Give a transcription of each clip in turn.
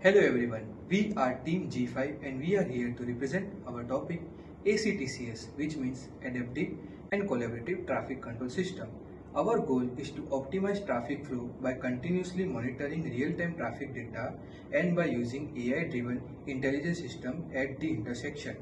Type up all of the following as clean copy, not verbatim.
Hello everyone, we are Team G5 and we are here to represent our topic ACTCS, which means Adaptive and Collaborative Traffic Control System. Our goal is to optimize traffic flow by continuously monitoring real-time traffic data and by using AI-driven intelligence system at the intersection.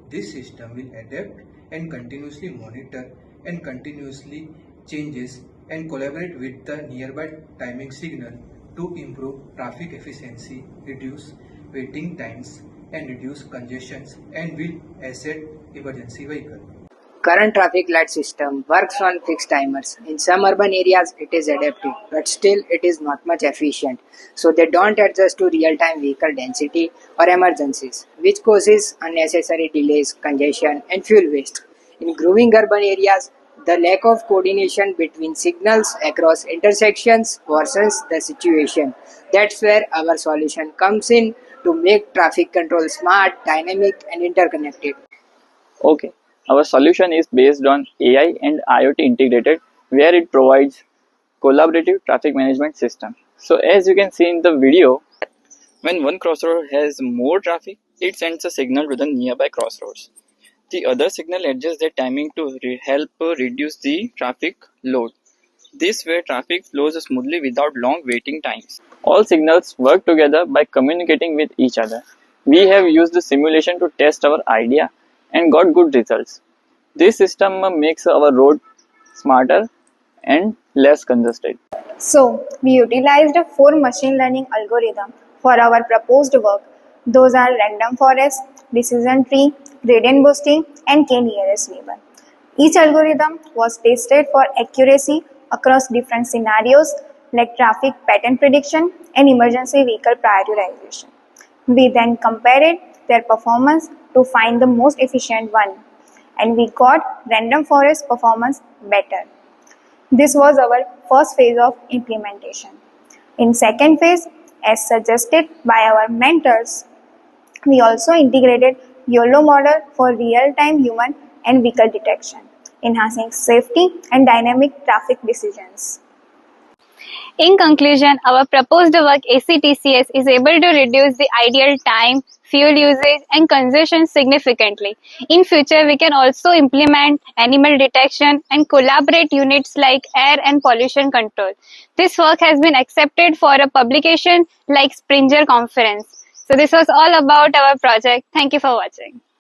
This system will adapt and continuously monitor and continuously changes and collaborate with the nearby timing signal to improve traffic efficiency, reduce waiting times, and reduce congestions, and will asset emergency vehicle. Current traffic light system works on fixed timers. In some urban areas it is adaptive, but still it is not much efficient. So they don't adjust to real-time vehicle density or emergencies, which causes unnecessary delays, congestion and fuel waste. In growing urban areas, the lack of coordination between signals across intersections worsens the situation. That's where our solution comes in to make traffic control smart, dynamic and interconnected. Okay, our solution is based on AI and IoT integrated, where it provides collaborative traffic management system. So as you can see in the video, when one crossroad has more traffic, it sends a signal to the nearby crossroads. The other signal adjusts their timing to help reduce the traffic load. This way traffic flows smoothly without long waiting times. All signals work together by communicating with each other. We have used the simulation to test our idea and got good results. This system makes our road smarter and less congested. So, we utilized four machine learning algorithms for our proposed work. Those are random forest, decision tree, gradient boosting, and k-nearest neighbor. Each algorithm was tested for accuracy across different scenarios like traffic pattern prediction and emergency vehicle prioritization. We then compared their performance to find the most efficient one, and we got random forest performance better. This was our first phase of implementation. In second phase, as suggested by our mentors, we also integrated YOLO model for real-time human and vehicle detection, enhancing safety and dynamic traffic decisions. In conclusion, our proposed work ACTCS is able to reduce the ideal time, fuel usage and congestion significantly. In future, we can also implement animal detection and collaborate units like air and pollution control. This work has been accepted for a publication like Springer Conference. So this was all about our project. Thank you for watching.